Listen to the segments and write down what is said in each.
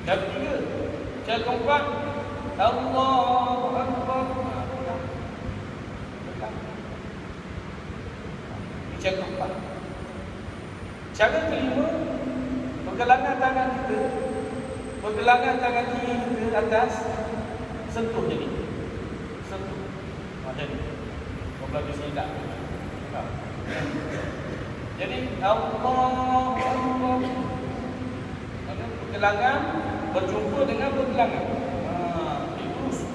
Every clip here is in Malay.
Cara ketiga. Cara keempat, Allahu Akbar. Cara keempat. Cara kelima, pergelangan tangan kita, pergelangan tangan kiri kita atas, sentuh jadi. Sentuh. Macam ni. Kalau di sini tak. Jadi Allahu Akbar. Pergelangan berjumpa dengan pergelangan. Terus.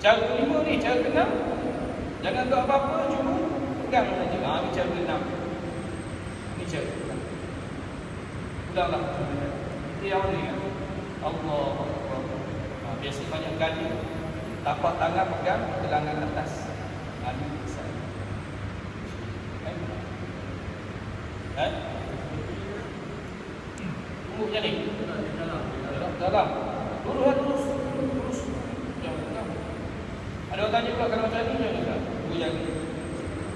Cara kelima ni, cara keenam. Jangan buat apa-apa, cuma pegang saja. Ni cara keenam. Ni cara keenam. Ulanglah. Itu yang ni kan. Allahu Akbar. Biasa banyak kali tapak tangan pegang pergelangan atas. Ini besar. Tunggu macam ni. Dalam. Lurus. Jangan. Ada orang tanya pula kalau macam ni macam mana? Tunggu yang ni.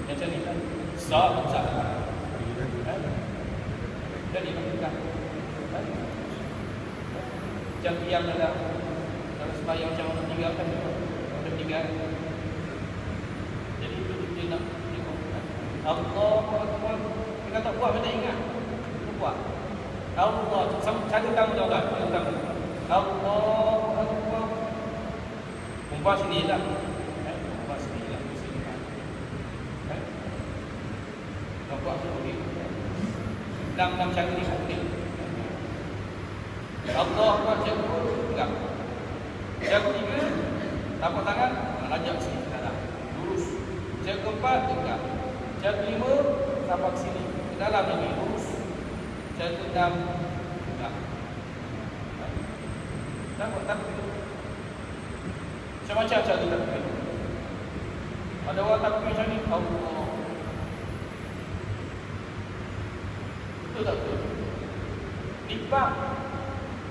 Macam ni. Besar. Jadi pegang. Macam diam dalam sembahyang macam orang tinggalkan juga. Orang tinggal. Jadi itu dia nak tengok. Allahu Akbar. Kita tak buat kita ingat. Kita buat. Allah. Cara kamu tahu tak? Allahu Akbar. Perempuan sini lah. Perempuan sini lah. Tak buat tu boleh. Dalam cara ni boleh. Allahu Akbar. Enggak. Yang ketiga, tapak tangan, rajak sini ke dalam, lurus. Yang keempat, tegak. Yang kelima, tapak sini ke dalam lagi, lurus. Yang keenam, tegak. Nampak tak? Macam-macam cara takbir. Ada orang takbir macam ni, Allah. Betul tak betul? Lipat.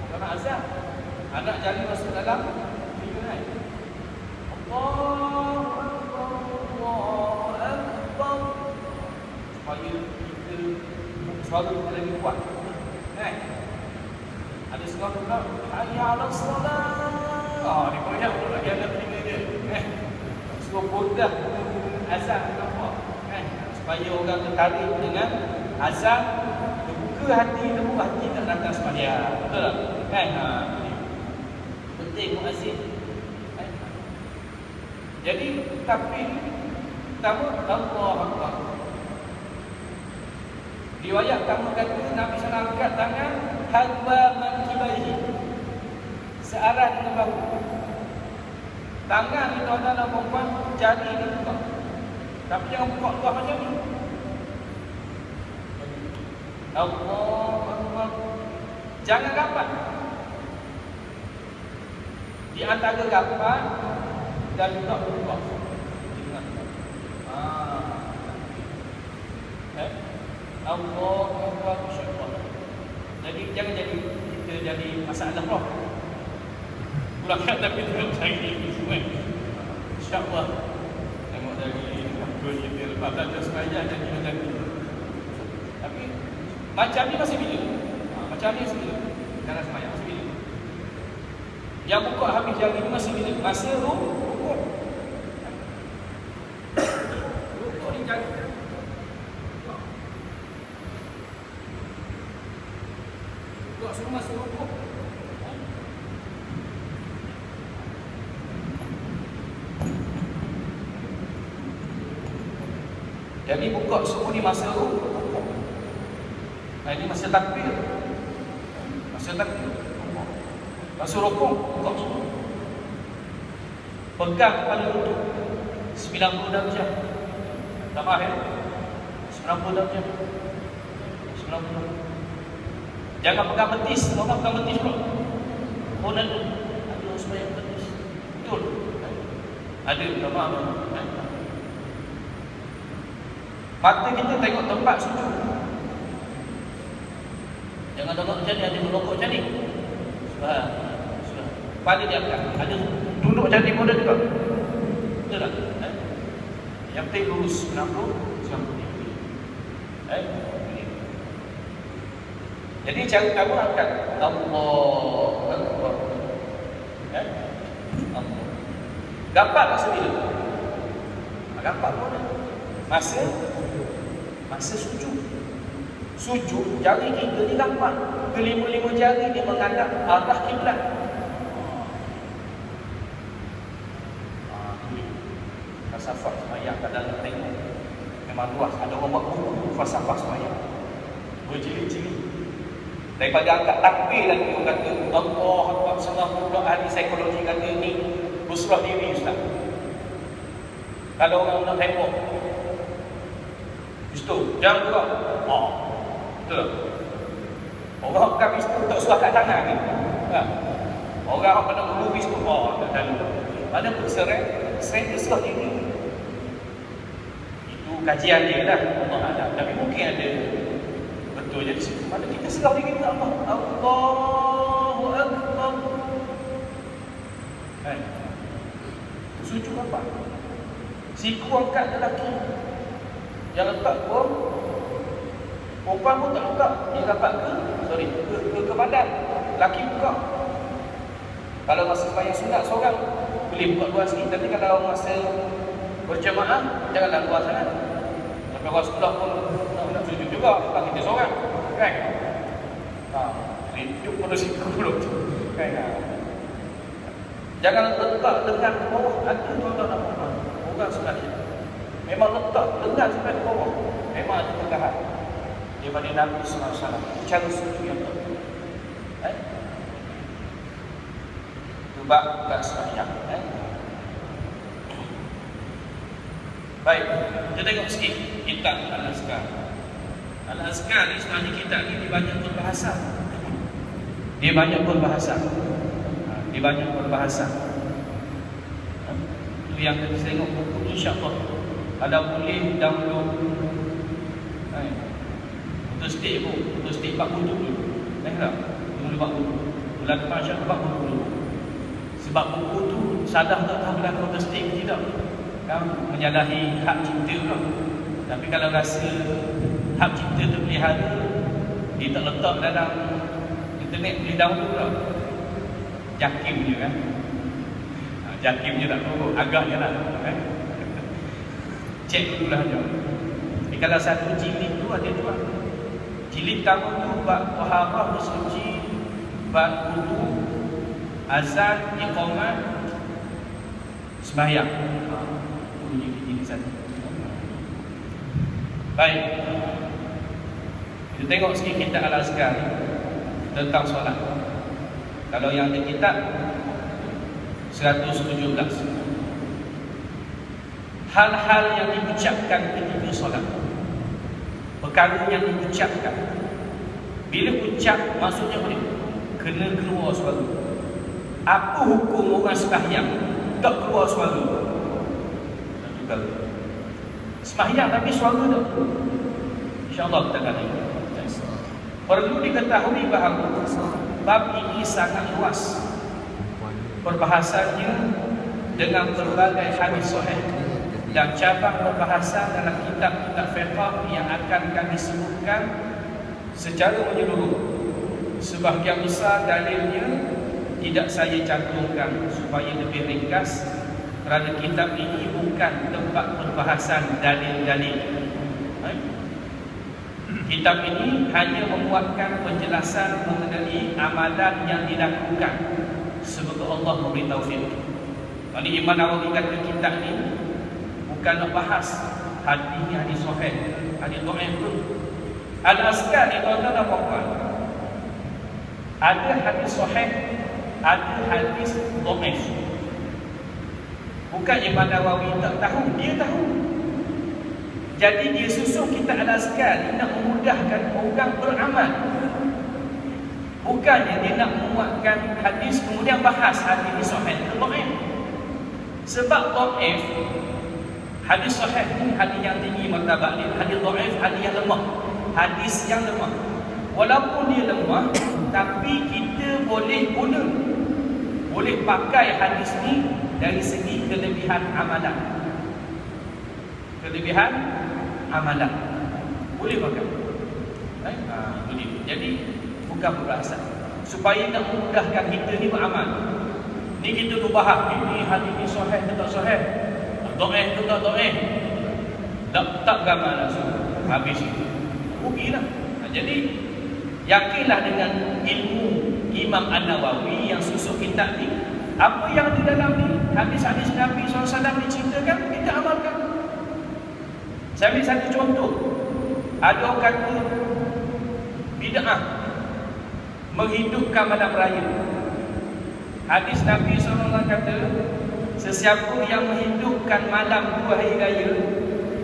Orang nak azab. Anak jari masuk dalam tiga naik. Allahu Akbar, Allahu Akbar. Supaya kita suara kita lagi kuat. Ada seorang pula, hayya 'alas salat. Ni banyak pula lagi ada tiga dia. Semua bodah azan nampak. Supaya orang tertarik dengan azan, terbuka hati, lembut hati nak datang sembahyang. Betul tak? Penting muazzin. Jadi takbir pertama Allahu Akbar. Riwayat pertama kata Nabi SAW angkat tangan hadba mankibaihi, searah dengan bahu. Tangan ni tuan-tuan dan puan-puan jari ni buka. Tapi jangan buka luar macam ni. Allahu Akbar. Jangan rapat. Di antara rapat dan juga berubah. Allahu Akbar. Jadi jangan jadi kita jadi masalah roh. Ulangkan tapi terus cari semua. InsyaAllah. Tengok dari apa kita lepas belajar semaya jadi macam ni. Tapi macam ni masih bila? Macam ni masih bila? Dalam semaya masih bila? Yang buka habis jari ni masih bila? Masa rukuk. Rukuk ni jari. Rukuk semua masa rukuk. Jadi buka semua ni masa rukuk. Ini masa takbir. Masa takbir. Masa rukuk buka semua. Pegang kepala lutut 90 darjah. Tambah ya. 90 darjah. 90. Jangan pegang betis, orang pegang betis pula. Konan tu ada sembahyang betis. Betul. Ada tambah. Mata kita tengok tempat sujud. Jangan tengok macam ni, ada merokok macam ni. Sudah. Kepala diangkat. Ada duduk macam ni pun ada juga. Betul tak? Yang penting lurus 90. Jadi cara kamu angkat Allahu Akbar. Ya? Allah. Gapak masa bila? Gapak mana? Masa sujud. Sujud, jari kita ni gapak. Kelima-lima jari dia menghadap arah kiblat. Falsafah semayang kadang tengok memang luas. Ada orang buat buku falsafah semayang berjilid-jilid. Daripada angkat takbir lagi orang kata Allah Akbar, setengah puluh ahli psikologi kata ni berserah diri Ustaz. Kalau orang nak tembok pistol, jangan gerak. Betul tak? Orang bukan pistol tak suah kat tangan ni. Orang kena bulu pistol, tak dalam. Mana pun sering berserah diri. Kajian dia lah Allah Alam. Tapi mungkin ada betul jadi situ. Mana kita serah diri kepada Allah. Allahu Akbar. Kan? Sujud apa? Siku angkat lelaki. Yang letak pun perempuan pun tak letak. Dia dapat ke badan. Lelaki buka. Kalau masa sembahyang sunat seorang boleh buka luar sikit. Tapi kalau masa berjemaah janganlah luar sangat. Kalau sebelah pun nak sujud juga, tak kita seorang, kan? Hidup pada situ belum tu, kan? Jangan letak lengan ke bawah. Ada tuan-tuan nak faham. Orang sebenarnya memang letak lengan sampai ke bawah. Memang ada pegahan daripada Nabi SAW. Cara sujud yang betul. Sebab tak semayang. Baik, kita tengok sikit kitab Al-Azkar. Al-Azkar ni sebenarnya kitab ni dia banyak berbahasa. Dia banyak berbahasa. Itu yang kita tengok buku insya-Allah. Ada boleh download. Untuk stik pun, untuk stik 40 dulu. Tak? Dulu 40. Bulan depan insya-Allah 40 dulu. Sebab buku tu sadar tak tahu dah untuk stik ke tidak. Kan menyalahi hak cipta pula. Tapi kalau rasa hak cipta terpelihara, dia tak letak dalam internet, boleh download pula. Jakim je kan. Jakim je tak perlu, agaknya lah kan. Cek dulu lah je. Jadi kalau satu jilid tu ada dua. Jilid pertama tu bab taharah bersuci, bab wudu, azan, iqamah, sembahyang. Baik, kita tengok sikit kitab Al-Azkar tentang solat. Kalau yang ada kitab 117 hal-hal yang diucapkan ketika solat, perkara yang diucapkan. Bila ucap maksudnya boleh kena keluar suara. Apa hukum orang sembahyang tak keluar suara? Sembahyang tapi suara tak. InsyaAllah kita akan tengok. Perlu diketahui bahawa bab ini sangat luas perbahasannya dengan berbagai hadis sahih dan cabang perbahasan dalam kitab-kitab fiqh yang akan kami sebutkan secara menyeluruh. Sebahagian besar dalilnya tidak saya cantumkan supaya lebih ringkas, kerana kitab ini bukan tempat perbahasan dalil-dalil. Kitab ini hanya memuatkan penjelasan mengenai amalan yang dilakukan semoga Allah memberi taufik. Jadi Imam Nawawi kata kitab ini bukan nak bahas hadis sahih, hadis dhaif pun. Al-Azkar ni tuan-tuan dan puan-puan, ada hadis sahih, ada hadis dhaif. Bukan Imam Nawawi tak tahu, dia tahu. Jadi dia susun kitab Al-Azkar nak memudahkan orang beramal. Bukannya dia nak menguatkan hadis kemudian bahas hadis sahih ke dhaif. Sebab dhaif, hadis sahih ni hadis yang tinggi martabat dia, hadis dhaif hadis yang lemah. Hadis yang lemah. Walaupun dia lemah, tapi kita boleh guna, boleh pakai hadis ni dari segi kelebihan amalan. Kelebihan amalan boleh pakai. Boleh. Jadi bukan berasal. Supaya nak memudahkan kita ni beramal. Ni kita tu bahas, ini hadis ni sahih ke tak sahih? Dhaif ke tak dhaif? Tak gamal langsung. Habis itu. Rugilah. Jadi yakinlah dengan ilmu Imam An-Nawawi yang susun kitab ni. Apa yang di dalam ni, hadis-hadis Nabi SAW diceritakan, kita amalkan. Saya ambil satu contoh. Ada orang kata bid'ah menghidupkan malam raya. Hadis Nabi SAW kata, sesiapa yang menghidupkan malam 2 hari raya,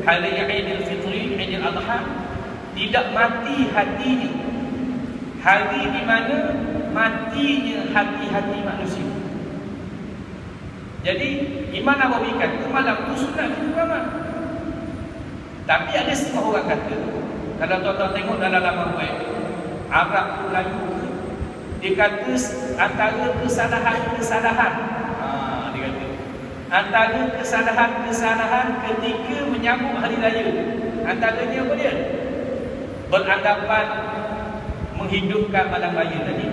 hari Aidil Fitri, Aidil Adha, tidak mati hatinya. Hari di mana matinya hati-hati manusia. Jadi Imam Nawawi kata malam tu sunat kita beramal. Tapi ada setengah orang kata, kalau tuan-tuan tengok dalam laman web Arab Melayu, dia kata antara kesalahan-kesalahan, dia kata antara kesalahan-kesalahan ketika menyambut hari raya, antaranya apa dia? Beranggapan menghidupkan malam raya tadi.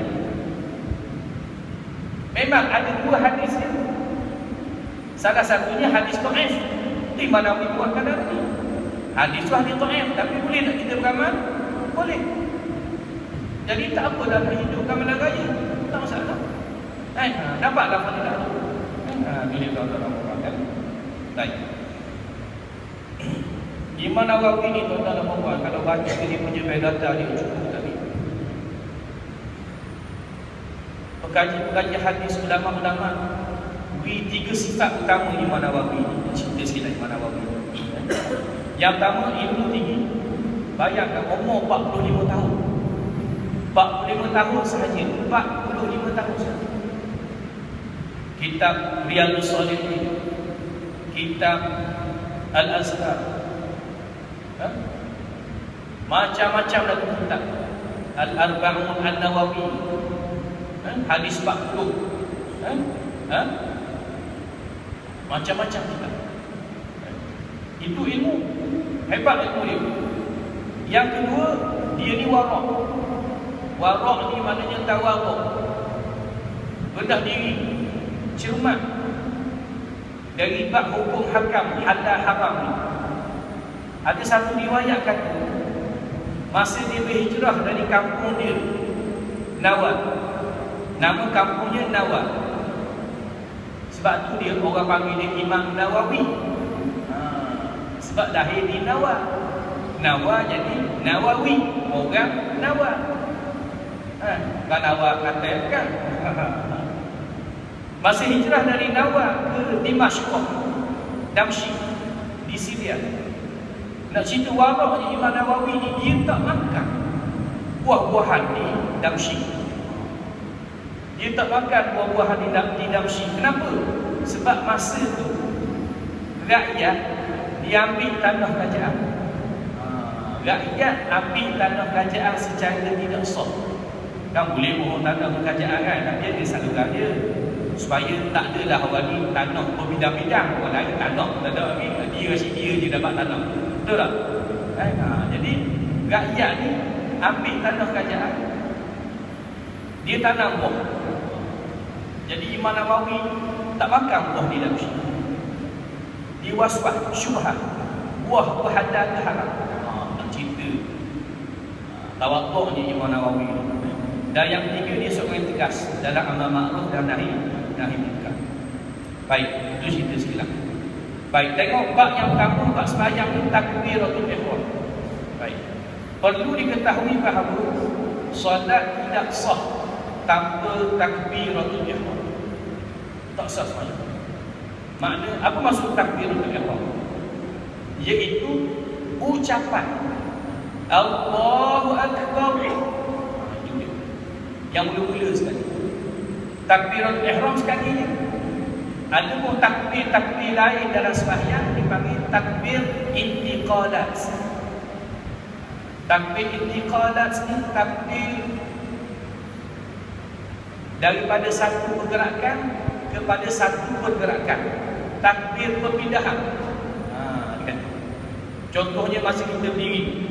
Memang ada 2 hadis ni. Salah satunya hadis dhaif. Di mana Nawawi buatkan dalam ni. Hadis tu hadis dhaif, tapi boleh tak kita beramal? Boleh. Jadi tak apa dah menghidupkan malam raya, tak masalah. Nampaklah fadilah tu. Bila tuan-tuan buatkan. Baik. Imam Nawawi ni tuan-tuan buat, kalau baca dia punya data dia cukup tadi. Pekaji-pekaji hadis ulama-ulama beri 3 sifat utama Imam Nawawi ni. Cerita sikit Imam Nawawi. Yang pertama, ilmu tinggi. Bayangkan umur 45 tahun. 45 tahun sahaja. 45 tahun sahaja. Kitab Riyadhus Shalihin, kitab Al-Azhar, macam-macam lagi kitab. Al-Arba'un An-Nawawi, hadis 40, macam-macam kitab. Itu ilmu. Hebat ilmu dia. Yang kedua, dia ni warak. Warak ni maknanya tawaduk, rendah diri, cermat dari bab hukum hakam halal haram ni. Ada satu riwayat kata masa dia berhijrah dari kampung dia Nawal, nama kampungnya Nawal, sebab tu dia orang panggil dia Imam Nawawi. Sebab lahir di Nawal, Nawal jadi Nawawi, orang Nawal. Kan Nawal kata kan. Masa hijrah dari Nawal ke Dimashq, Damsyik di Syria. Nak cerita waraknya Imam Nawawi ni, dia tak makan buah-buahan di Damsyik. Dia tak makan buah-buahan di Damsyik. Kenapa? Sebab masa tu rakyat diambil tanah kerajaan. Rakyat ambil tanah kerajaan secara tidak sah. Kan boleh mohon tanah kerajaan kan, tapi ada saluran dia. Supaya tak adalah orang ni tanah berbidang-bidang, orang lain tanah tak ada lagi, dia rasa dia je dapat tanah. Betul tak? Jadi rakyat ni ambil tanah kerajaan, dia tanam buah. Jadi Imam Nawawi tak makan buah di dalam sini. Dia waswas syubhat, buah berhadar ke haram. Tak cerita tawaduknya Imam Nawawi. Dan yang ketiga, dia seorang yang tegas dalam amal ma'ruf dan nahi munkar. Baik, itu cerita sekilas. Baik, tengok bab yang pertama, bab sembahyang ni takbiratul ihram. Baik. Perlu diketahui bahawa solat tidak sah tanpa takbiratul ihram. Tak sah sembahyang. Makna apa maksud takbiratul ihram? Iaitu ucapan Allahu Akbar. Yang mula-mula sekali. Takbiratul ihram sekali je. Ada pun takbir-takbir lain dalam sembahyang dipanggil takbir intiqalat. Takbir intiqalat ni takbir daripada satu pergerakan kepada satu pergerakan. Takbir perpindahan. Contohnya masa kita berdiri,